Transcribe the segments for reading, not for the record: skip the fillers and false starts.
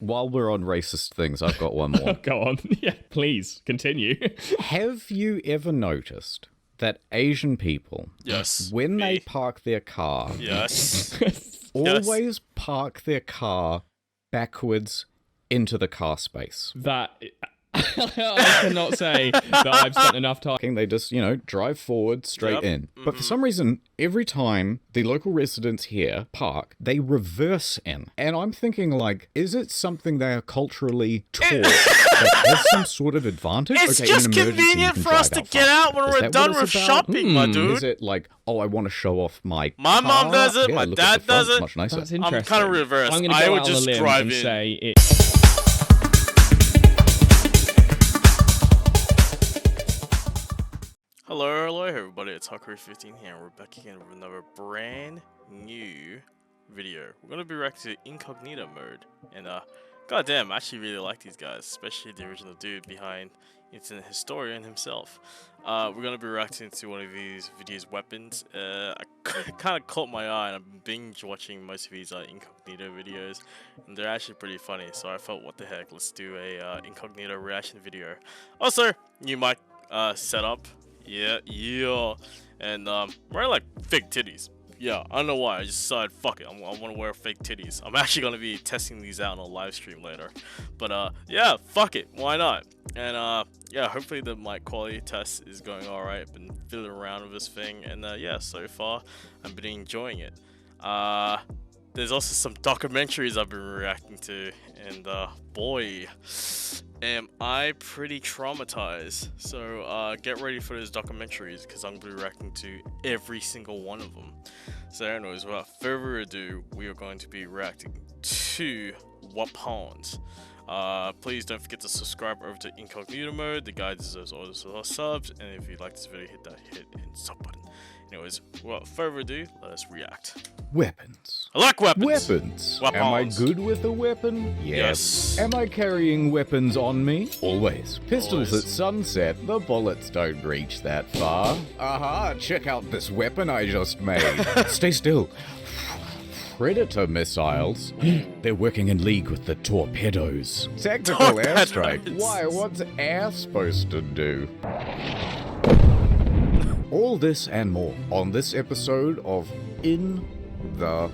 While we're on racist things, I've got one more. Go on. Yeah, please, continue. Have you ever noticed that Asian people, Yes. when they park their car, Yes. always park their car backwards into the car space? That... I cannot say that I've spent enough time... They just, drive forward straight in. But for some reason, every time the local residents here park, they reverse in. And I'm thinking, like, is it something they are culturally taught that has some sort of advantage? It's okay, just in an emergency, convenient you can for us drive to out get fast. out when Is we're that done what with it's about? shopping, my dude. Is it like, oh, I want to show off my My car? mom does it, Yeah, my look at dad the front, does it. Much nicer. That's interesting. I'm kind of reversed. I'm going to I go would out on a just limb drive and in. say it... Hello everybody, it's Hawkery15 here, and we're back again with another brand new video. We're going to be reacting to Incognito mode, and goddamn, I actually really like these guys, especially the original dude behind Internet Historian himself. We're going to be reacting to one of these videos' weapons. I kind of caught my eye, and I've been binge watching most of these Incognito videos, and they're actually pretty funny, so I felt, what the heck, let's do a Incognito reaction video. Also, new mic setup. Yeah, and wearing like fake titties. Yeah, I don't know why. I just decided, fuck it, I want to wear fake titties. I'm actually gonna be testing these out on a live stream later. But yeah, fuck it, why not? And yeah, hopefully the mic quality test is going alright. I've been fiddling around with this thing, and yeah, so far I've been enjoying it. There's also some documentaries I've been reacting to, and boy, am I pretty traumatized. So get ready for those documentaries, because I'm going to be reacting to every single one of them. So anyways, without further ado, we are going to be reacting to weapons. Please don't forget to subscribe over to Incognito mode. The guy deserves all the subs, and if you like this video, hit that hit and sub button. Anyways, without further ado, let us react. Weapons. I like weapons. Weapons. Am I good with a weapon? Yes. Am I carrying weapons on me? Always. Pistols Always. at sunset, the bullets don't reach that far. Aha, check out this weapon I just made. Stay still. Predator missiles. They're working in league with the torpedoes. Tactical airstrike. Why, what's air supposed to do? All this and more on this episode of In the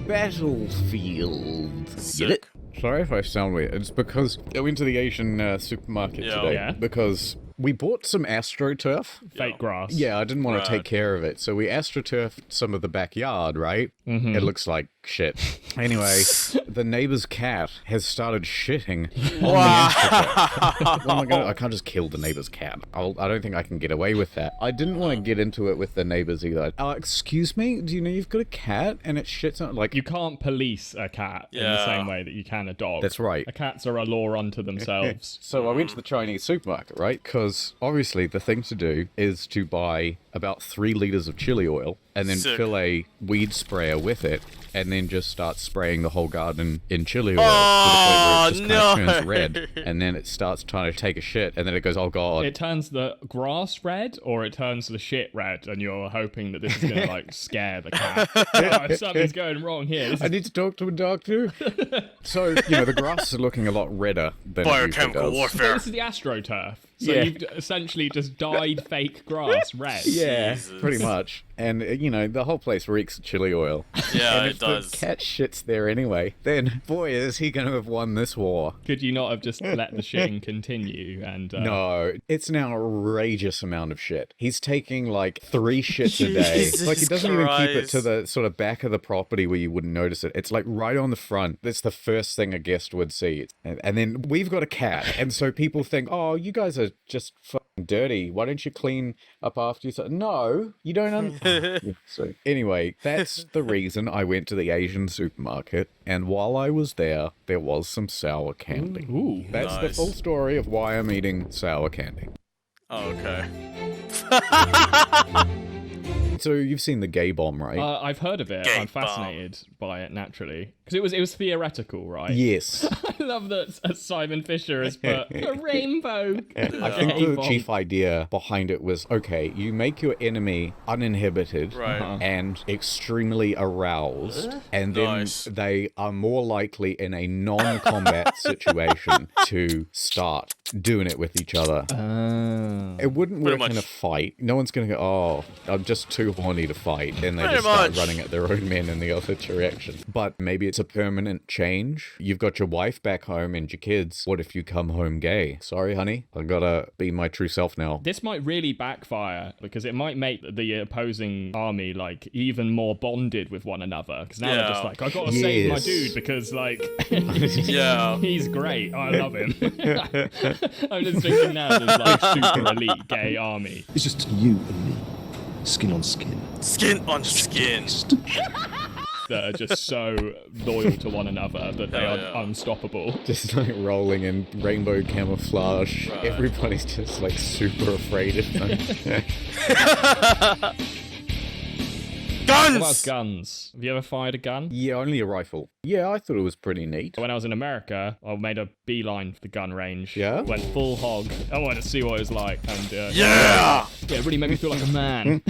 Battlefield. Get it? Sorry if I sound weird. It's because I went to the Asian supermarket today. Yeah. Because we bought some AstroTurf. Fake grass. Yeah, I didn't want to take care of it. So we AstroTurfed some of the backyard, right? Mm-hmm. It looks like shit. Anyway, the neighbor's cat has started shitting on Wow. the AstroTurf. Oh my god, I can't just kill the neighbor's cat. I don't think I can get away with that. I didn't want to get into it with the neighbors either. Excuse me, do you know you've got a cat and it shits on, like... You can't police a cat in the same way that you can a dog. That's right. Cats are a law unto themselves. So I went to the Chinese supermarket, right? Because obviously the thing to do is to buy about 3 liters of chili oil and then fill a weed sprayer with it, and then just start spraying the whole garden in chili oil Oh, to the point where it just kind of turns red, and then it starts trying to take a shit, and then it goes, oh god. It turns the grass red, or it turns the shit red, and you're hoping that this is going to, like, scare the cat. Oh, something's going wrong here. I need to talk to a doctor. So, the grass is looking a lot redder than it usually Biochemical does. warfare. This is the AstroTurf. So Yeah. you've essentially just dyed fake grass red. Yeah, Jesus. pretty much. And, the whole place reeks of chili oil. Yeah, And it if does. the cat shits there anyway, then, boy, is he going to have won this war. Could you not have just let the shitting continue? And No, it's an outrageous amount of shit. He's taking, like, 3 shits a day. Jesus Like, he doesn't even keep it Christ. to the sort of back of the property where you wouldn't notice it. It's, like, right on the front. That's the first thing a guest would see. And then we've got a cat, and so people think, oh, you guys are just fucking dirty. Why don't you clean up after yourself? No, you don't. So anyway, that's the reason I went to the Asian supermarket, and while I was there was some sour candy. Ooh. That's the Nice. full story of why I'm eating sour candy. Oh, okay. So you've seen the gay bomb, right? I've heard of it. Gay I'm fascinated by it naturally because it was theoretical, right? Yes. I love that Simon Fisher has put a rainbow. I think the chief idea behind it was, okay, you make your enemy uninhibited Right. and extremely aroused, and then Nice. they are more likely in a non-combat situation to start doing it with each other. It wouldn't Pretty work in a much. fight. No one's going to go, oh, I'm just too horny to fight, and they Pretty just start much. running at their own men in the other direction. But maybe it's a permanent change. You've got your wife back home and your kids. What if you come home gay? Sorry, honey, I gotta be my true self now. This might really backfire because it might make the opposing army like even more bonded with one another. Because now they're just Yeah. like, I gotta save my Yes. dude because like Yeah. he's great. I love him. I'm just thinking now there's like super elite gay army. It's just you and me, skin on skin. Skin on skin. That are just so loyal to one another that they Hell are yeah. unstoppable. Just like rolling in rainbow camouflage. Right. Everybody's just like super afraid of them. What about Guns! guns? Have you ever fired a gun? Yeah, only a rifle. Yeah, I thought it was pretty neat. When I was in America, I made a beeline for the gun range. Yeah? Went full hog. I wanted to see what it was like. And Yeah! yeah, it really made me feel like a man.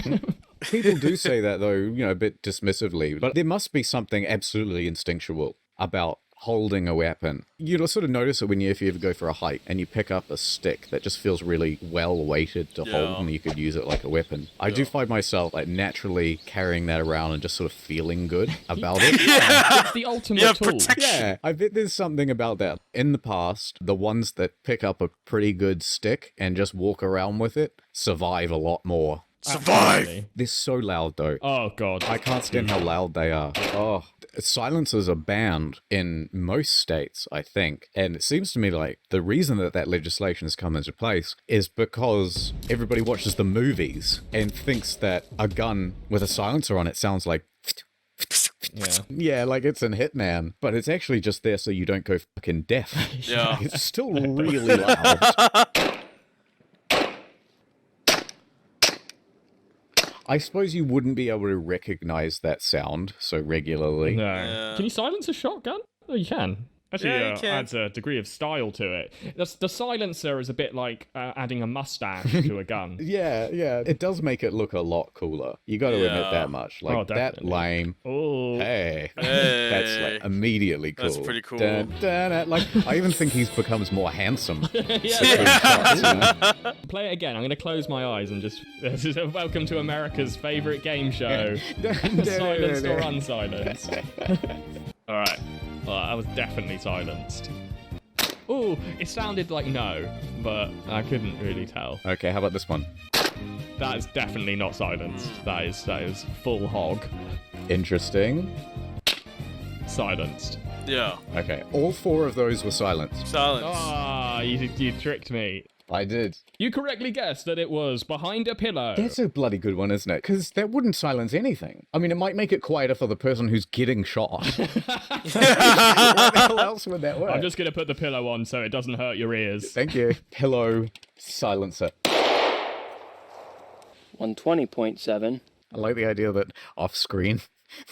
People do say that though, you know, a bit dismissively, but there must be something absolutely instinctual about holding a weapon. You'll sort of notice it when if you ever go for a hike and you pick up a stick that just feels really well weighted to hold, and you could use it like a weapon. I do find myself like naturally carrying that around and just sort of feeling good about it. It's the ultimate Yeah, tool. protection. Yeah, I bet there's something about that. In the past, the ones that pick up a pretty good stick and just walk around with it survive a lot more. Survive! Absolutely. They're so loud though. Oh, God. I can't stand how loud they are. Oh, silencers are banned in most states, I think. And it seems to me like the reason that that legislation has come into place is because everybody watches the movies and thinks that a gun with a silencer on it sounds like Yeah. yeah, like it's in Hitman, but it's actually just there so you don't go fucking deaf. Yeah. It's still really loud. I suppose you wouldn't be able to recognize that sound so regularly. No. Yeah. Can you silence a shotgun? Oh, you can. Actually, Yeah, you can. adds a degree of style to it. The silencer is a bit like adding a mustache to a gun. Yeah, it does make it look a lot cooler. You got to admit Yeah. that much. Like, Oh, that definitely. lame. Oh. Hey. Hey. That's like immediately cool. That's pretty cool. Dun, dun, dun. Like, I even think he becomes more handsome. Yeah. You know? Play it again. I'm going to close my eyes and just... This is welcome to America's favourite game show. Silenced or unsilenced. Alright. Well, I was definitely silenced. Oh, it sounded like no, but I couldn't really tell. Okay, how about this one? That is definitely not silenced. That is full hog. Interesting. Silenced. Yeah. Okay, all four of those were silenced. Silence. Ah, you tricked me. I did. You correctly guessed that it was behind a pillow. That's a bloody good one, isn't it? Because that wouldn't silence anything. I mean, it might make it quieter for the person who's getting shot. What the hell else would that work? I'm just going to put the pillow on so it doesn't hurt your ears. Thank you. Pillow silencer. 120.7. I like the idea that off screen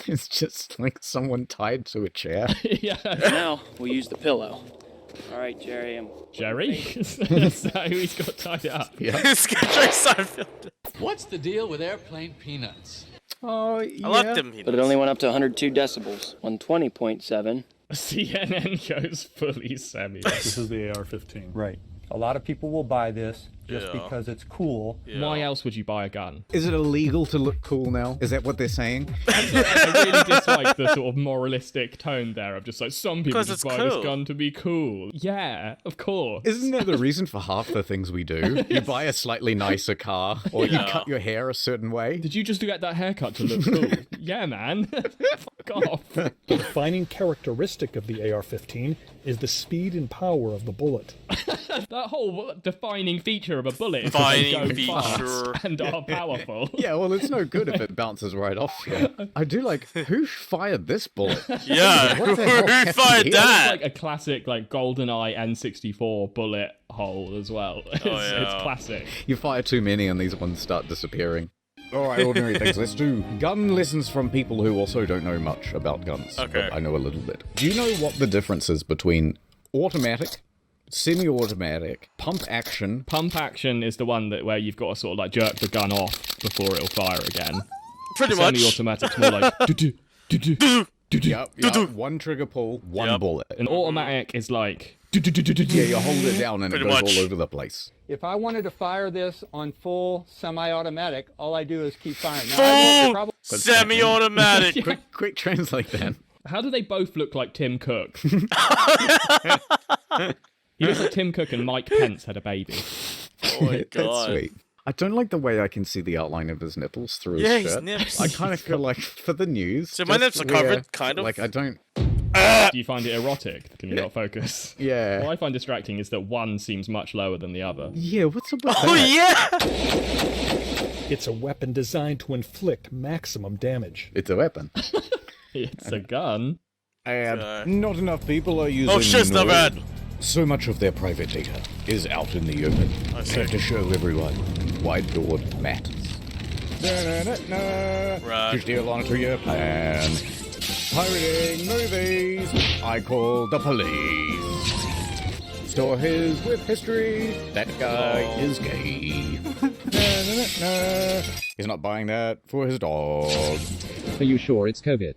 it's just like someone tied to a chair. Yeah. Now we'll use the pillow. All right, Jerry. Jerry? Is that who he's got tied up? It's Jerry Seinfeld. What's the deal with airplane peanuts? Oh, yeah. I like them. But it only went up to 102 decibels. 120.7. CNN goes fully semi. This is the AR-15. Right. A lot of people will buy this just Yeah. because it's cool. Yeah. Why else would you buy a gun? Is it illegal to look cool now? Is that what they're saying? I really dislike the sort of moralistic tone there of just like some people Because just it's buy this cool. gun to be cool. Yeah, of course. Isn't that the reason for half the things we do? You buy a slightly nicer car, or you Yeah. cut your hair a certain way. Did you just get that haircut to look cool? Yeah, man. Fuck off. The defining characteristic of the AR-15 is the speed and power of the bullet. That whole defining feature of a bullet is Defining that they go feature. fast and are powerful. Yeah, well, it's no good if it bounces right off you. I do like, who fired this bullet? Yeah. What the hell Who happened fired here? that? It's like a classic like GoldenEye N64 bullet hole as well. It's yeah. classic. You fire too many and these ones start disappearing. All right, ordinary things. Let's do gun lessons from people who also don't know much about guns. Okay. But I know a little bit. Do you know what the difference is between automatic, semi-automatic, pump action? Pump action is the one where you've got to sort of like jerk the gun off before it'll fire again. Pretty much. Semi-automatic's more like Yep. One trigger pull, one bullet. An automatic is like Yeah, you hold it down and Pretty it goes much. all over the place. If I wanted to fire this on full semi-automatic, all I do is keep firing. Now, I Full probably, semi-automatic. Quick translate that. How do they both look like Tim Cook? He looks like Tim Cook and Mike Pence had a baby. Oh my That's god. sweet. I don't like the way I can see the outline of his nipples through his Yeah, shirt. his nips. I kind of feel like for the news. So my just nips are covered, wear- kind of. Like I don't. Do you find it erotic? Can you not focus? Yeah. What I find distracting is that one seems much lower than the other. Yeah. What's up with Oh that? yeah! It's a weapon designed to inflict maximum damage. It's a weapon. It's a gun. And not enough people are using. Oh shit, it's not Nord. bad. So much of their private data is out in the open. I They have see. to show everyone why Nord matters. Right. To steal onto your plan. Pirating movies. I call the police. Store his with history. That guy is gay. He's not buying that for his dog. Are you sure it's COVID?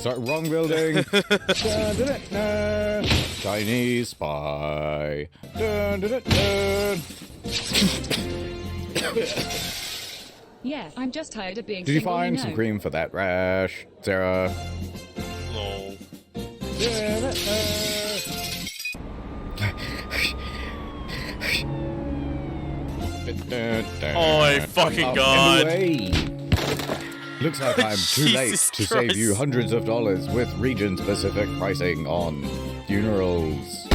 Sorry, wrong building. Chinese spy. Yes, I'm just tired of being Did you single, find know. some cream for that rash, Sarah? Lol. Oh my fucking god. Anyway. Looks like I'm too late Jesus to save you Christ. hundreds of dollars with region-specific pricing on funerals.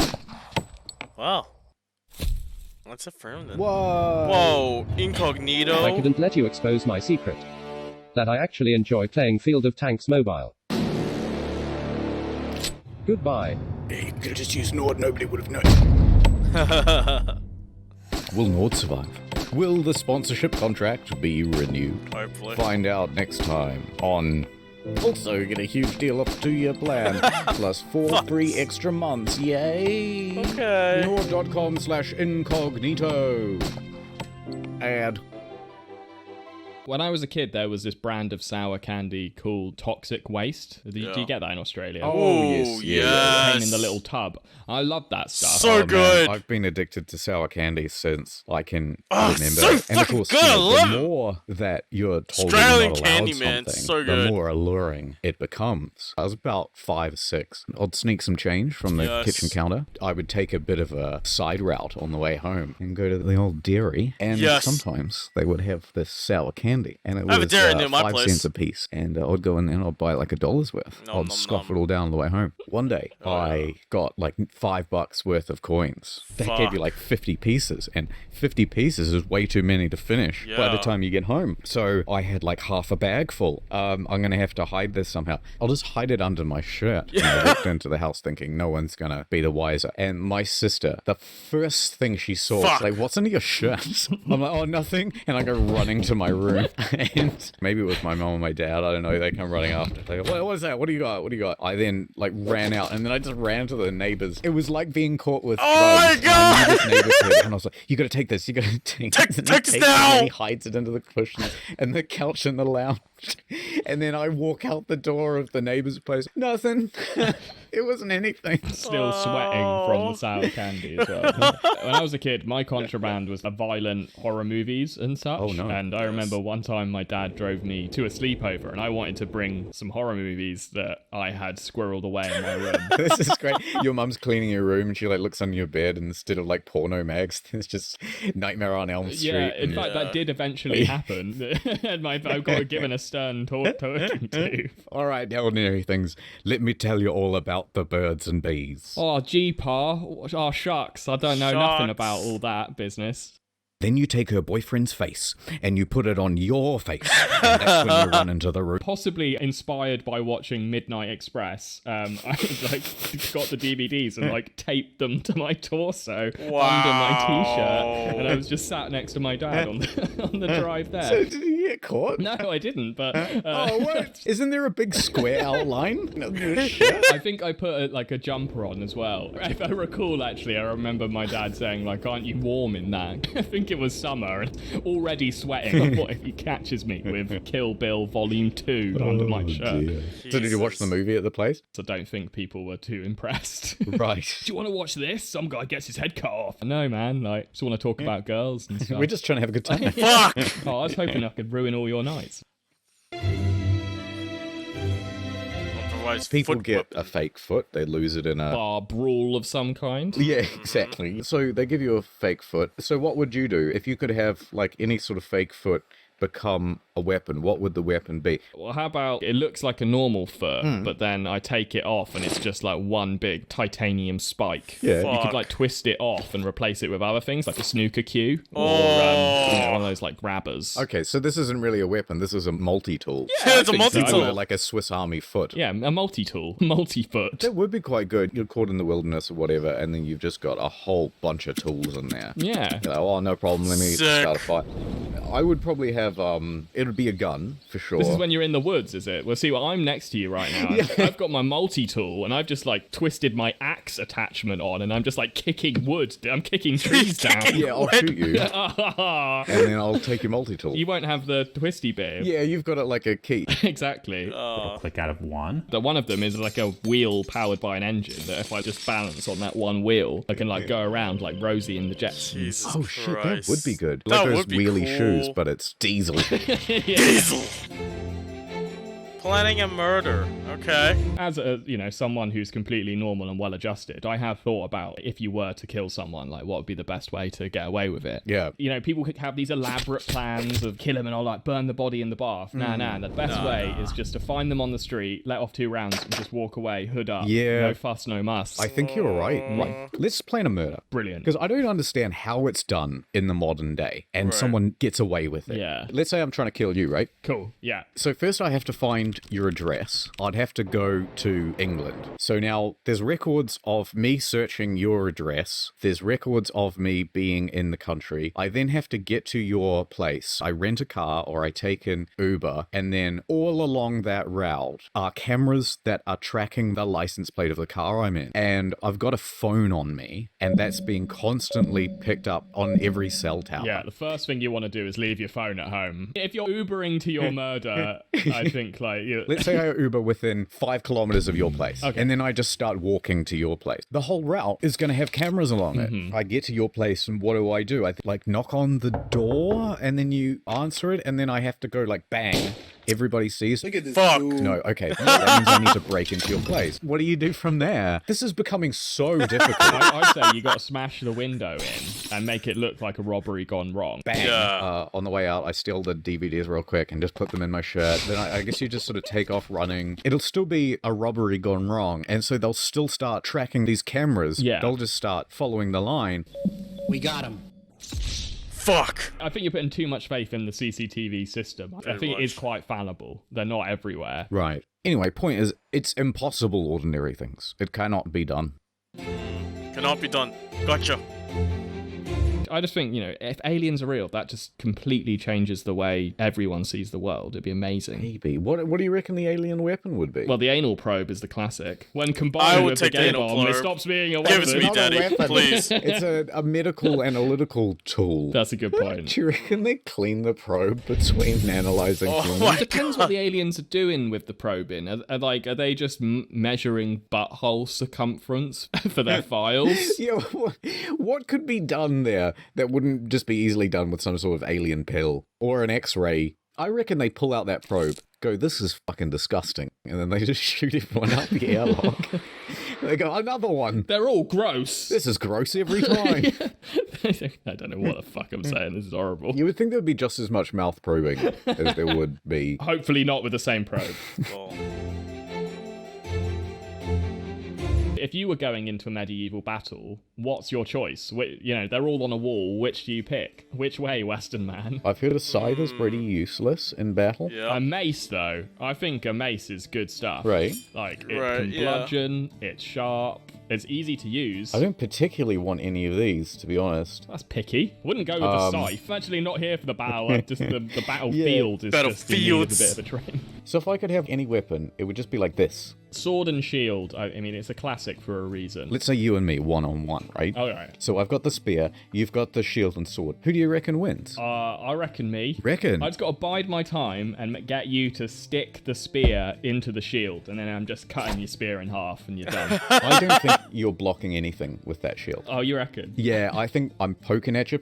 Wow. That's a firm then. Whoa! Whoa, I Incognito. couldn't let you expose my secret. That I actually enjoy playing Field of Tanks Mobile. Goodbye. You could have just used Nord, nobody would have known. Will Nord survive? Will the sponsorship contract be renewed? Hopefully. Find out next time on... Also get a huge deal off 2-year plan, plus 4 free extra months, yay! Okay. Nord.com/incognito. Ad. When I was a kid, there was this brand of sour candy called Toxic Waste. Do Yeah. you get that in Australia? Oh, Ooh, yes, yeah, It came in the yes. little tub. I love that stuff. So Oh, man, good. I've been addicted to sour candy since I can Oh, remember. so and of fucking course, good, I love the it. more that you're told Australian you're not allowed candy, man, it's something, so good. the more alluring it becomes. I was about 5 or 6. I'd sneak some change from the Yes. kitchen counter. I would take a bit of a side route on the way home and go to the old dairy. And Yes. sometimes they would have this sour candy, and it I have a was dairy near my 5 place. cents a piece. And I'd go in and I'd buy like $1 worth. Nom, I'd nom, scoff nom. it all down on the way home. One day, Oh, I yeah. got like $5 worth of coins. They gave you Fuck. like 50 pieces, and 50 pieces is way too many to finish by the Yeah. time you get home. So I had like half a bag full. I'm gonna have to hide this somehow. I'll just hide it under my shirt. And I walked into the house thinking no one's gonna be the wiser. And my sister, the first thing she saw, was Fuck. like, "What's under your shirt?" I'm like, "Oh, nothing." And I go running to my room, and maybe it was my mom or my dad. I don't know. They come running after. They go, what is that? What do you got? What do you got? I then like ran out, and then I just ran to the neighbors. It was like being caught with Oh my drugs. And I knew God! this neighbor kid, and I was like, "You gotta take this. You gotta take this." And he take this takes it, now! and he hides it under the cushion and the couch in the lounge. And then I walk out the door of the neighbor's place. Nothing. It wasn't anything. Still sweating from the sour candy as well. When I was a kid, my contraband was violent horror movies and such. Oh, no. And I remember one time my dad drove me to a sleepover and I wanted to bring some horror movies that I had squirreled away in my room. This is great. Your mum's cleaning your room and she like looks under your bed, and instead of like porno mags, there's just Nightmare on Elm Street. Yeah, in and- fact, that did eventually happen. And I got given a stern talking to. All right, ordinary things. Let me tell you all about the birds and bees. Oh, gee, Pa. Oh, shucks. I don't know nothing Shucks. about all that business. Then you take her boyfriend's face and you put it on your face. And that's when you run into the room. Possibly inspired by watching Midnight Express, I like got the DVDs and like taped them to my torso under my t-shirt, and I was just sat next to my dad on the drive there. So did you get caught? No, I didn't. But what? Isn't there a big square outline? No good shit. I think I put a jumper on as well. If I recall, actually, I remember my dad saying like, "Aren't you warm in that?" I think it was summer and already sweating. What if he catches me with Kill Bill Volume 2 under my shirt? So did you watch the movie at the place? I don't think people were too impressed. Right. Do you want to watch this? Some guy gets his head cut off. No, man. Like, just want to talk about girls and stuff. We're just trying to have a good time. Fuck! Oh, I was hoping I could ruin all your nights. People get a fake foot. They lose it in a bar brawl of some kind. Yeah, exactly. So they give you a fake foot. So what would you do if you could have like any sort of fake foot become a weapon? What would the weapon be? Well, how about it looks like a normal foot, but then I take it off and it's just like one big titanium spike. Yeah. You could like twist it off and replace it with other things like a snooker cue or one of those like grabbers. Okay, so this isn't really a weapon. This is a multi-tool. Yeah, it's a multi-tool. So. Like a Swiss Army foot. Yeah, a multi-tool, multi-foot. That would be quite good. You're caught in the wilderness or whatever, and then you've just got a whole bunch of tools in there. Yeah. You're like, oh, no problem. Let me start a fight. I would probably have, it would be a gun, for sure. This is when you're in the woods, is it? Well, see, I'm next to you right now. Yeah. I've got my multi-tool, and I've just, like, twisted my axe attachment on, and I'm just, like, kicking wood. I'm kicking trees down. Yeah, I'll shoot you. And then I'll take your multi-tool. You won't have the twisty bit. Yeah, you've got it like a key. Exactly. Click out of one. The one of them is like a wheel powered by an engine that if I just balance on that one wheel, I can, like, go around like Rosie in the Jetsons. Oh, shit, that would be good. That Like those would be wheelie cool. shoes, but it's diesel. Diesel. Planning a murder. Okay. As someone who's completely normal and well-adjusted, I have thought about if you were to kill someone, like what would be the best way to get away with it. Yeah. You know, people could have these elaborate plans of kill him and I'll like burn the body in the bath. Nah. The best way is just to find them on the street, let off 2 rounds, and just walk away, hood up. Yeah. No fuss, no muss. I think you're right. Right. Let's plan a murder. Brilliant. Because I don't understand how it's done in the modern day, and someone gets away with it. Yeah. Let's say I'm trying to kill you, right? Cool. Yeah. So first I have to find your address. I'd have to go to England. So now there's records of me searching your address. There's records of me being in the country. I then have to get to your place. I rent a car or I take an Uber. And then all along that route are cameras that are tracking the license plate of the car I'm in. And I've got a phone on me, and that's being constantly picked up on every cell tower. Yeah, the first thing you want to do is leave your phone at home. If you're Ubering to your murder, I think like... Let's say I Uber within 5 kilometers of your place. Okay. And then I just start walking to your place. The whole route is going to have cameras along it. I get to your place and what do? I like knock on the door and then you answer it and then I have to go like bang. Everybody sees. Look at this. Fuck. dude. No, okay. That means I need to break into your place. What do you do from there? This is becoming so difficult. I say you got to smash the window in and make it look like a robbery gone wrong. Bang. Yeah. On the way out, I steal the DVDs real quick and just put them in my shirt. Then I guess you just sort of take off running. It'll still be a robbery gone wrong. And so they'll still start tracking these cameras. Yeah. They'll just start following the line. We got him. Fuck. I think you're putting too much faith in the CCTV system. I think it is quite fallible. They're not everywhere. Right. Anyway, point is, it's impossible ordinary things. It cannot be done. Cannot be done. Gotcha. I just think, if aliens are real, that just completely changes the way everyone sees the world. It'd be amazing. Maybe. What do you reckon the alien weapon would be? Well, the anal probe is the classic. When I combined would with the take the gay anal bomb, it probe. stops being a Give weapon. it to me, Not a Daddy. weapon. Please. It's a medical analytical tool. That's a good point. Do you reckon they clean the probe between analyzing humans? my It depends what the aliens are doing with the probing. Are they just measuring butthole circumference for their files? Yeah, what could be done there that wouldn't just be easily done with some sort of alien pill or an X-ray? I reckon they pull out that probe, go, this is fucking disgusting, and then they just shoot everyone up the airlock. They go, another one. They're all gross. This is gross every time. I don't know what the fuck I'm saying. This is horrible. You would think there would be just as much mouth probing as there would be. Hopefully not with the same probe. Well, if you were going into a medieval battle, what's your choice? They're all on a wall. Which do you pick? Which way, Western man? I've heard a scythe is pretty useless in battle. Yeah. A mace, though. I think a mace is good stuff. Right. Like, it can bludgeon, it's sharp, it's easy to use. I don't particularly want any of these, to be honest. That's picky. Wouldn't go with the scythe. I'm actually not here for the battle. Just the battlefield is just in need of a bit of a train. So if I could have any weapon, it would just be like this. Sword and shield. I mean, it's a classic for a reason. Let's say you and me, one-on-one, right? All right. So I've got the spear, you've got the shield and sword. Who do you reckon wins? I reckon me. Reckon? I just got to bide my time and get you to stick the spear into the shield, and then I'm just cutting your spear in half, and you're done. I don't think you're blocking anything with that shield. Oh, you reckon? Yeah, I think I'm poking at you,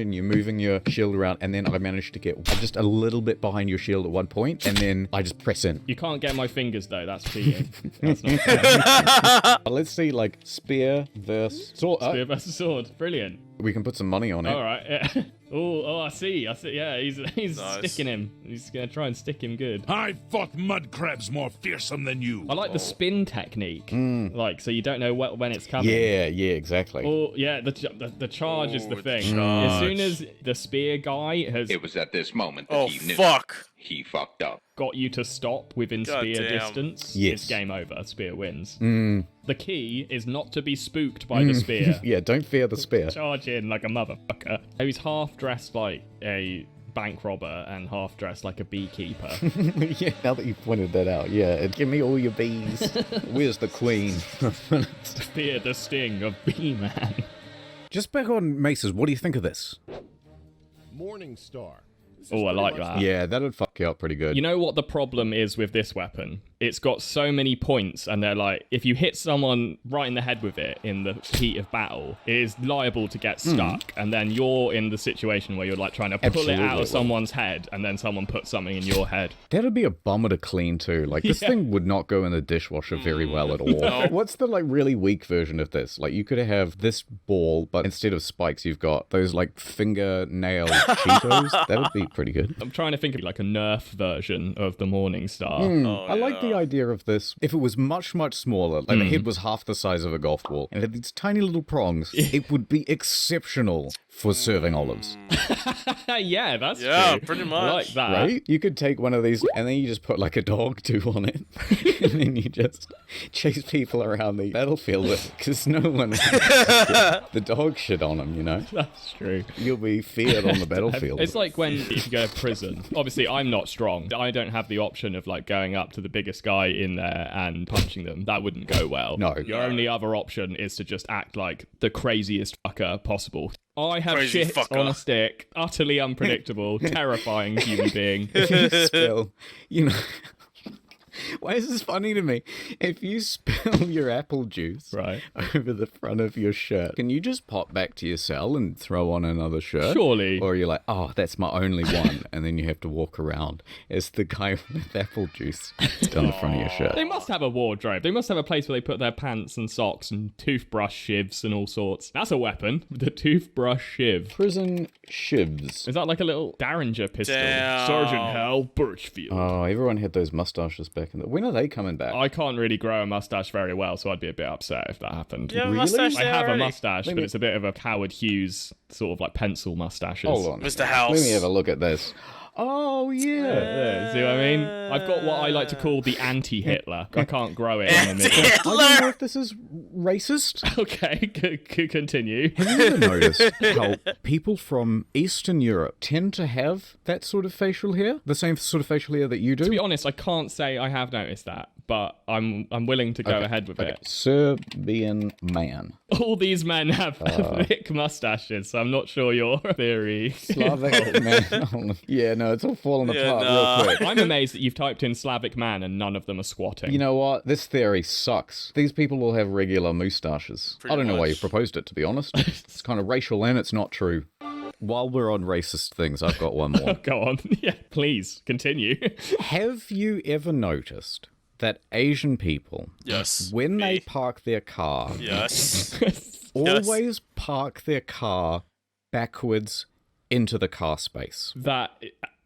and you're moving your shield around, and then I managed to get just a little bit behind your shield at one point, and then I just press in. You can't get my fingers, though. That's cheating. That's not fair. Let's see, like, spear versus sword. Spear versus sword. Brilliant. We can put some money on it. All right. Yeah. Oh, I see. Yeah, he's Nice. sticking him. He's gonna try and stick him good. I fought mud crabs more fearsome than you. I like the spin technique. Like, so you don't know when it's coming. Yeah, exactly. Oh, yeah. The charge is the Ooh, thing. charge. As soon as the spear guy has It was at this moment that he knew fuck. he fucked up. got you to stop within God spear damn. distance, Yes. it's game over. Spear wins. Mm. The key is not to be spooked by the spear. Yeah, don't fear the spear. Charge in like a motherfucker. He's half dressed like a bank robber and half dressed like a beekeeper. Yeah, now that you've pointed that out, yeah. Give me all your bees. Where's the queen? Fear the sting of Bee-Man. Just back on maces, what do you think of this? Morning Star. Oh, I like that. Yeah, that'd fuck you up pretty good. You know what the problem is with this weapon? It's got so many points, and they're like, if you hit someone right in the head with it in the heat of battle, it is liable to get stuck, and then you're in the situation where you're like trying to pull it out of someone's head, and then someone puts something in your head. That'd be a bummer to clean too. Like, this thing would not go in the dishwasher very well at all. No. What's the, like, really weak version of this? Like, you could have this ball, but instead of spikes, you've got those, like, fingernail Cheetos. That would be pretty good. I'm trying to think of like a Nerf version of the Morning Star. I like the idea of this. If it was much, much smaller, like the head was half the size of a golf ball, and it had these tiny little prongs, it would be exceptional for serving olives. Yeah, that's Yeah, true. pretty I much. like that. Right? You could take one of these, and then you just put like a dog too on it, and then you just chase people around the battlefield because no one the dog shit on them, you know? That's true. You'll be feared on the battlefield. It's like when you go to prison. Obviously, I'm not strong. I don't have the option of like going up to the biggest guy in there and punching them. That wouldn't go well. No. Your only other option is to just act like the craziest fucker possible. I have Crazy shit fucker. on a stick, utterly unpredictable, terrifying human being. If you spill, you know. Why is this funny to me? If you spill your apple juice Right. over the front of your shirt, can you just pop back to your cell and throw on another shirt? Surely. Or you're like, oh, that's my only one, and then you have to walk around as the guy with apple juice down the front of your shirt. They must have a wardrobe. They must have a place where they put their pants and socks and toothbrush shivs and all sorts. That's a weapon. The toothbrush shiv. Prison shivs. Is that like a little Derringer pistol? Damn. Sergeant Hal Birchfield. Oh, everyone had those mustaches back in the... When are they coming back? I can't really grow a mustache very well, so I'd be a bit upset if that happened. You have a Really? mustache I there have a already? mustache, but it's a bit of a Howard Hughes sort of like pencil mustaches. Hold on. Mr. House. Let me have a look at this. Oh, yeah. Yeah, see what I mean? I've got what I like to call the anti-Hitler. I can't grow it in the middle. I don't know if this is racist. Okay, continue. Have you ever noticed how people from Eastern Europe tend to have that sort of facial hair? The same sort of facial hair that you do? To be honest, I can't say I have noticed that, but I'm willing to go ahead with it. Serbian man. All these men have thick mustaches, so I'm not sure your theory. Slavic man. Yeah, no, it's all falling apart nah. real quick. I'm amazed that you've typed in Slavic man and none of them are squatting. You know what? This theory sucks. These people will have regular moustaches. I don't know why you much. proposed it, to be honest. It's kind of racial and it's not true. While we're on racist things, I've got one more. Go on. Yeah, please, continue. Have you ever noticed that Asian people, Yes. when they Me. park their car, Yes. always park their car backwards into the car space? That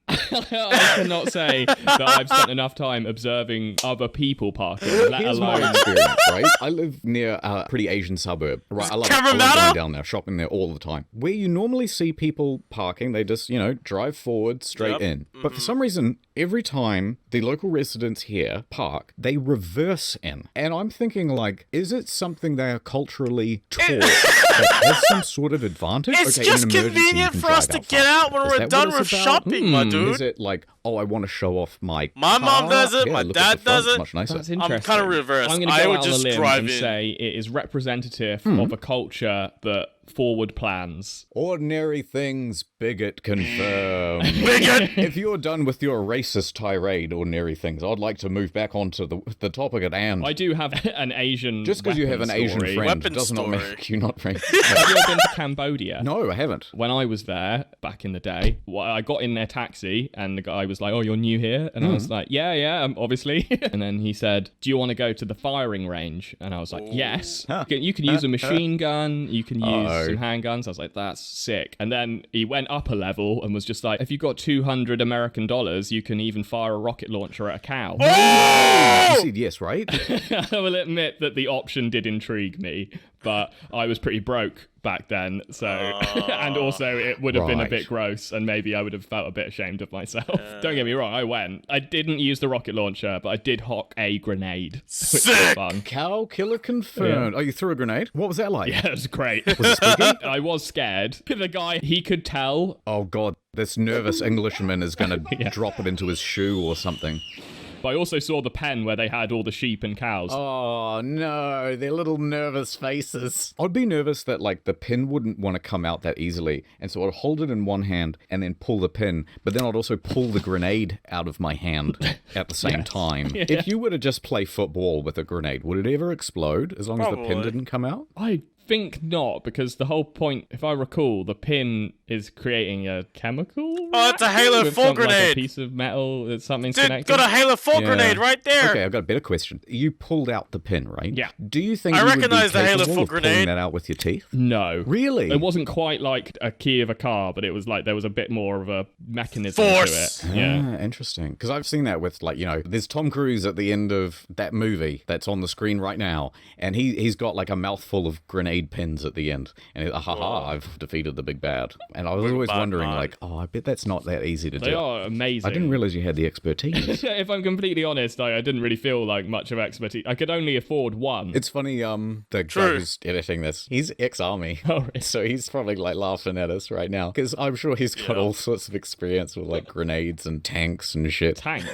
I cannot say that I've spent enough time observing other people parking, let Here's alone... my experience, right? I live near a pretty Asian suburb. Right, I love going down there, shopping there all the time. Where you normally see people parking, they just, drive forward, straight in. But for some reason, every time the local residents here park, they reverse in. And I'm thinking, like, is it something they are culturally taught that has some sort of advantage? It's in just an emergency, convenient you can for us drive to get out when Is we're that done what with it's about? shopping, my dude. Is it like, oh, I want to show off my mom car? does it, Yeah, my look at dad the front, does it's it. much nicer. That's interesting. I'm kind of reversed. I'm going to I go would out on a just limb drive and in. say it is representative of a culture that forward plans. Ordinary things, bigot confirmed. Bigot! If you're done with your racist tirade, ordinary things, I'd like to move back onto the topic at hand. I do have an Asian Just because you have an Asian story. friend does not make you not racist. Have you ever been to Cambodia? No, I haven't. When I was there back in the day, I got in their taxi and the guy was like, oh, you're new here? And I was like, yeah, obviously. And then he said, do you want to go to the firing range? And I was like, yes. You can use a machine gun, you can use some handguns. I was like, that's sick. And then he went up a level and was just like, if you've got $200 American, you can even fire a rocket launcher at a cow. You said yes, right? I will admit that the option did intrigue me, but I was pretty broke back then, so and also it would have been a bit gross, and maybe I would have felt a bit ashamed of myself. Don't get me wrong, I went. I didn't use the rocket launcher, but I did hock a grenade. Which was fun. Cow killer confirmed. Yeah. Oh, you threw a grenade? What was that like? Yeah, it was great. Was it spooky? I was scared. The guy, he could tell. Oh god, this nervous Englishman is gonna drop it into his shoe or something. But I also saw the pen where they had all the sheep and cows. Oh no, their little nervous faces. I'd be nervous that like the pin wouldn't want to come out that easily, and so I'd hold it in one hand and then pull the pin, but then I'd also pull the grenade out of my hand at the same time. Yeah. If you were to just play football with a grenade, would it ever explode as long as the pin didn't come out? I think not, because the whole point, if I recall, the pin is creating a chemical. Oh, it's a Halo 4 grenade. Like a piece of metal. It's something Dude, connected. got a Halo 4 grenade right there. Okay, I've got a better question. You pulled out the pin, right? Yeah. Do you think I you would be recognize the Halo capable 4 of pulling grenade. that out with your teeth? No. Really? It wasn't quite like a key of a car, but it was like there was a bit more of a mechanism Force. to it. Yeah. Interesting. Because I've seen that with, like, there's Tom Cruise at the end of that movie that's on the screen right now, and he's got like a mouthful of grenade pins at the end. And I've defeated the big bad. And I was always wondering, like, I bet that's not that easy to do. They are amazing. I didn't realize you had the expertise. If I'm completely honest, I didn't really feel like much of expertise. I could only afford one. It's funny, the guy who's editing this, he's ex-army. Oh, really? So he's probably like laughing at us right now. Because I'm sure he's got all sorts of experience with like grenades and tanks and shit. Tanks?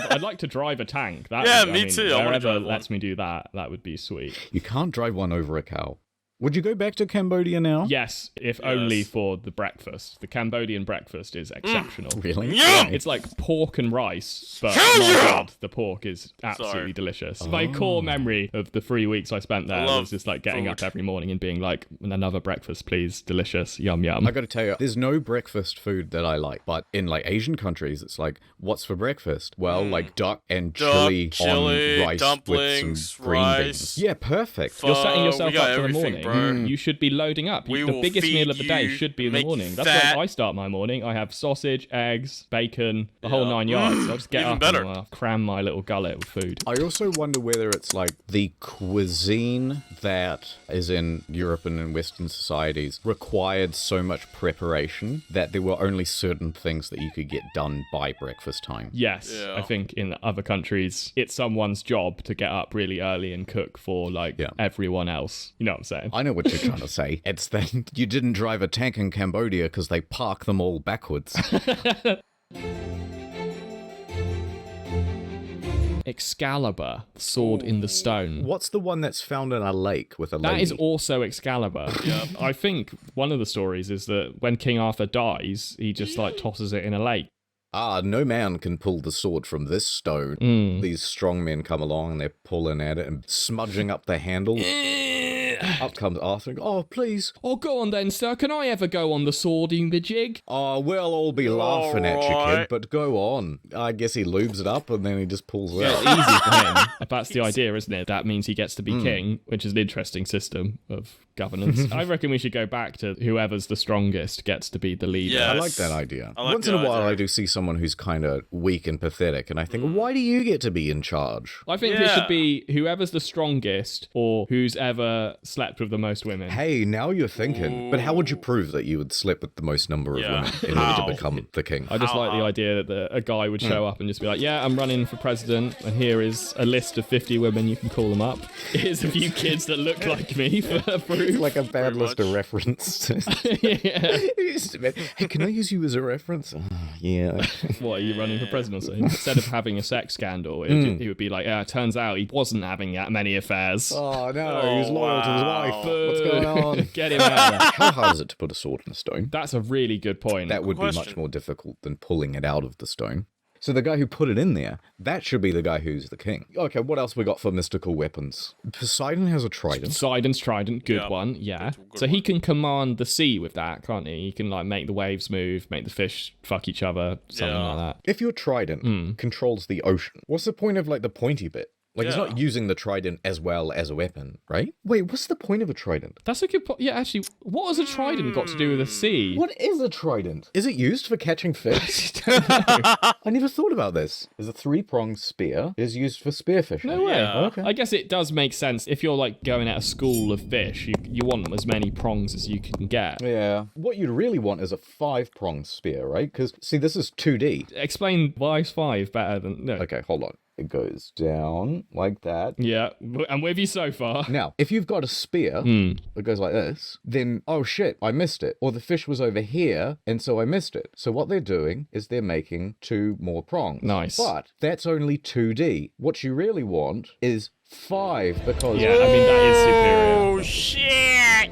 I'd like to drive a tank. That me too. I wanna Wherever drive lets me do that, that would be sweet. You can't drive one over a cow. Would you go back to Cambodia now? Yes, if only for the breakfast. The Cambodian breakfast is exceptional. Really? Yeah. It's like pork and rice, but my God, the pork is absolutely delicious. My core memory of the 3 weeks I spent there was just like getting up every morning and being like, another breakfast, please, delicious, yum yum. I gotta tell you, there's no breakfast food that I like, but in like Asian countries, it's like, what's for breakfast? Well, like duck and chili on rice dumplings, with some green rice. beans. Yeah, perfect. You're setting yourself we got up for the everything, morning. bro. You should be loading up. We The will biggest feed meal of the day you, should be in the make morning. you That's fat. when I start my morning. I have sausage, eggs, bacon, the whole 9 yards. I'll just get Even up better. and cram my little gullet with food. I also wonder whether it's like the cuisine that is in Europe and in Western societies required so much preparation that there were only certain things that you could get done by breakfast time. Yes, Yeah. I think in other countries, it's someone's job to get up really early and cook for everyone else. You know what I'm saying? I know what you're trying to say. It's that you didn't drive a tank in Cambodia because they park them all backwards. Excalibur, sword in the stone. What's the one that's found in a lake with a lady? That is also Excalibur. I think one of the stories is that when King Arthur dies, he just like tosses it in a lake. No man can pull the sword from this stone. These strong men come along and they're pulling at it and smudging up the handle. Up comes Arthur. Oh, please. Oh, go on then, sir. Can I ever go on the swording the jig? Oh, we'll all be laughing at you, Alright. kid, but go on. I guess he lubes it up and then he just pulls it out. Easy for him. That's the idea, isn't it? That means he gets to be king, which is an interesting system of governance. I reckon we should go back to whoever's the strongest gets to be the leader. Yeah. I Yes. like that idea. I like Once in a that while, idea. I do see someone who's kind of weak and pathetic, and I think, why do you get to be in charge? I think it should be whoever's the strongest or who's ever slept with the most women. Hey, now you're thinking. But how would you prove that you would sleep with the most number of Yeah. women in order How? to become the king? I just like the idea that a guy would show up and just be like, yeah, I'm running for president, and here is a list of 50 women, you can call them up. Here's a few kids that look like me for proof. Like a bad Pretty list of much. references. Yeah. Hey, can I use you as a reference? Yeah. What, are you running for presidency? Instead of having a sex scandal, he would be like, yeah, it turns out he wasn't having that many affairs. Oh, no, he's loyal to his wife. Boo. What's going on? Get him out of there. How hard is it to put a sword in a stone? That's a really good point. That would be much question. more difficult than pulling it out of the stone. So the guy who put it in there, that should be the guy who's the king. Okay, what else we got for mystical weapons? Poseidon has a trident. Poseidon's trident, good Yeah, one, yeah. good So one. he can command the sea with that, can't he? He can like make the waves move, make the fish fuck each other, something Yeah. like that. If your trident controls the ocean, what's the point of like the pointy bit? Like, it's Yeah. not using the trident as well as a weapon, right? Wait, what's the point of a trident? That's a good point. Yeah, actually, what has a trident got to do with the sea? What is a trident? Is it used for catching fish? I never thought about this. There's a three-pronged spear. It is used for spearfishing. No way. Yeah. Okay. I guess it does make sense. If you're like going at a school of fish, you want as many prongs as you can get. Yeah. What you'd really want is a five-pronged spear, right? Because, see, this is 2D. Explain why is 5 better than... No. Okay, hold on. It goes down like that. Yeah, I'm with you so far. Now, if you've got a spear that goes like this, then, oh shit, I missed it. Or the fish was over here, and so I missed it. So what they're doing is they're making 2 more prongs. Nice. But that's only 2D. What you really want is 5, because... Yeah, I mean, that is superior. Oh shit!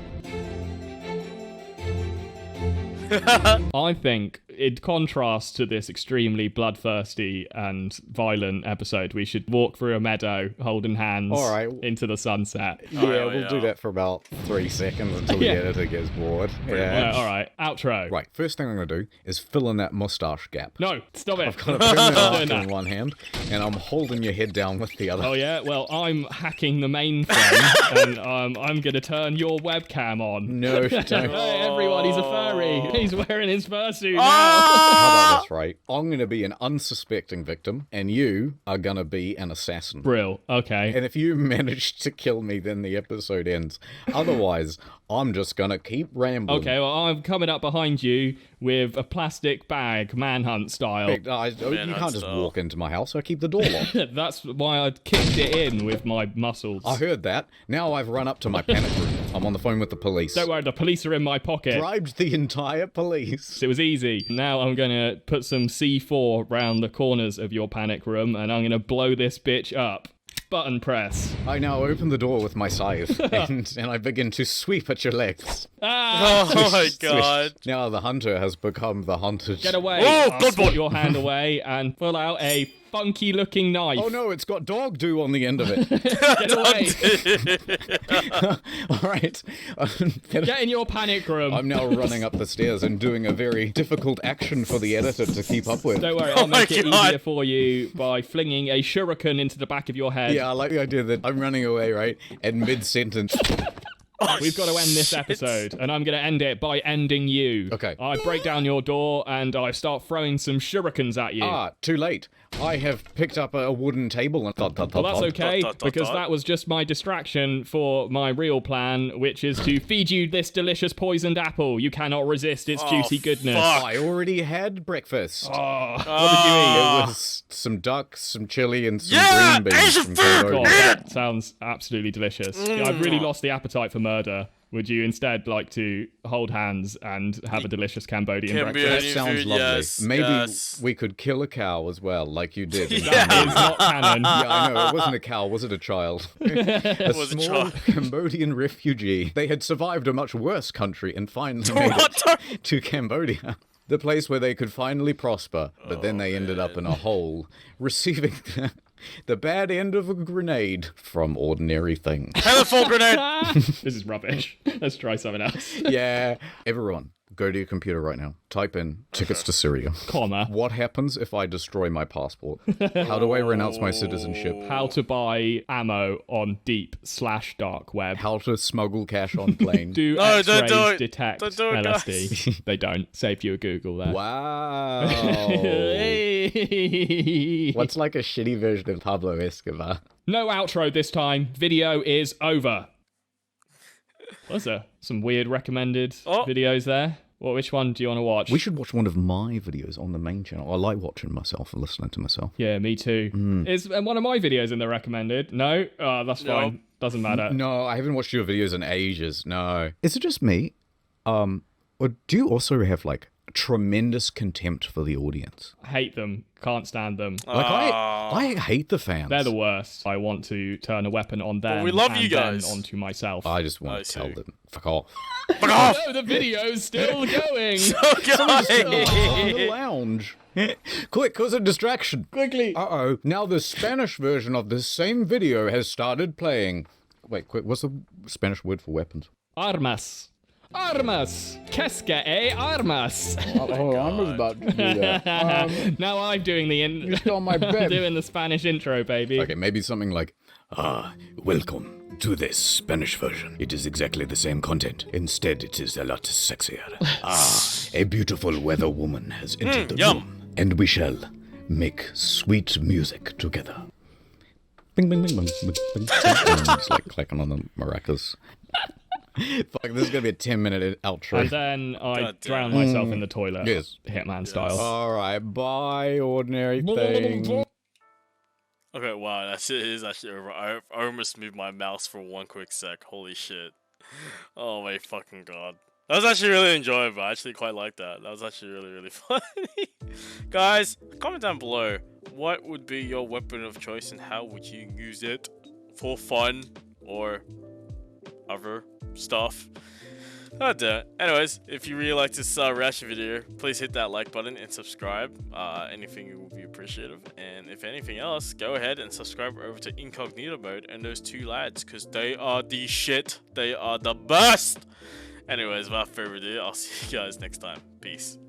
I think, in contrast to this extremely bloodthirsty and violent episode, we should walk through a meadow holding hands All right. into the sunset. Yeah, we'll do that for about 3 seconds until the Yeah. editor gets bored. Yeah. All right, outro. Right, first thing I'm going to do is fill in that mustache gap. No, stop it. I've got a permanent Not arc doing in that. one hand, and I'm holding your head down with the other. Oh yeah, well I'm hacking the mainframe, and I'm gonna turn your webcam on. No, don't. Hey everyone, he's a furry. He's wearing his fursuit now. How about this, right? I'm going to be an unsuspecting victim, and you are going to be an assassin. Brill. Okay. And if you manage to kill me, then the episode ends. Otherwise, I'm just going to keep rambling. Okay, well I'm coming up behind you with a plastic bag, manhunt style. You can't just walk into my house. I keep the door locked. That's why I kicked it in with my muscles. I heard that. Now I've run up to my panic room. I'm on the phone with the police. Don't worry, the police are in my pocket. Bribed the entire police. It was easy. Now I'm going to put some C4 round the corners of your panic room, and I'm going to blow this bitch up. Button press. I now open the door with my scythe, and I begin to sweep at your legs. Ah! Oh my Swish, swish. god. Now the hunter has become the hunted. Get away. Oh, I'll good swat boy. your hand away and pull out a funky looking knife. Oh no, it's got dog do on the end of it. Get away. All right. Get in your panic room. I'm now running up the stairs and doing a very difficult action for the editor to keep up with. Don't worry, I'll make it easier for you by flinging a shuriken into the back of your head. Yeah, I like the idea that I'm running away, right? And mid-sentence... We've got to end this episode, and I'm going to end it by ending you. Okay. I break down your door, and I start throwing some shurikens at you. Ah, too late. I have picked up a wooden table and... Well, that's okay, because that was just my distraction for my real plan, which is to feed you this delicious poisoned apple. You cannot resist its juicy goodness. I already had breakfast. Oh, what did you eat? It was some duck, some chili, and some green beans from Cambodia. God, that sounds absolutely delicious. I've really lost the appetite for murder. Would you instead like to hold hands and have a delicious Cambodian breakfast? That sounds lovely. yes, Maybe yes. we could kill a cow as well, like you did. in That is not canon. Yeah, I know. It wasn't a cow. Was it a child? A was a small child. Cambodian refugee. They had survived a much worse country and finally made it to Cambodia. The place where they could finally prosper. But then they ended up in a hole, receiving The bad end of a grenade from Ordinary Things. Telephone grenade! This is rubbish. Let's try something else. Yeah. Everyone, go to your computer right now. Type in tickets to Syria. Comma. What happens if I destroy my passport? How do I renounce my citizenship? How to buy ammo on deep/dark web. How to smuggle cash on plane. Do No, don't do X-rays it. detect Don't do it, LSD? They don't. Saved you a Google there. Wow. What's like a shitty version of Pablo Escobar? No outro this time. Video is over. Was there some weird recommended videos there? Which one do you want to watch? We should watch one of my videos on the main channel. I like watching myself and listening to myself. Yeah, me too. Is one of my videos in the recommended? No? Oh, that's fine. Doesn't matter. No, I haven't watched your videos in ages. No. Is it just me? Or do you also have like tremendous contempt for the audience? I hate them. Can't stand them. Like I hate the fans. They're the worst. I want to turn a weapon on them. Well, we love and you guys. then onto myself. I just want to tell them, fuck off. Fuck off! No, the video's still going. On the lounge. Quick, cause a distraction. Quickly. Uh-oh. Now the Spanish version of this same video has started playing. Wait, quick, what's the Spanish word for weapons? Armas. Armas. Quesque armas. Oh, I was about to do that. Now I'm doing the You stole my bed. doing the Spanish intro, baby. Okay, maybe something like, welcome to this Spanish version. It is exactly the same content. Instead, it is a lot sexier. A beautiful weather woman has entered the room, and we shall make sweet music together. Bing, bing, bing, bing, bing, bing. Just like clicking on the maracas. Fuck, this is gonna be a 10-minute outro. And then I drown myself in the toilet. Yes. Hitman style. Alright, bye, Ordinary Thing. Okay, wow, that shit is actually over. I almost moved my mouse for one quick sec. Holy shit. Oh my fucking god. That was actually really enjoyable. I actually quite like that. That was actually really, really funny. Guys, comment down below. What would be your weapon of choice and how would you use it for fun or other stuff? Anyways, if you really like this reaction video, please hit that like button and subscribe. Anything would be appreciative. And if anything else, go ahead and subscribe over to Incognito mode and those two lads, because they are the shit. They are the best. Anyways, without further ado, I'll see you guys next time. Peace.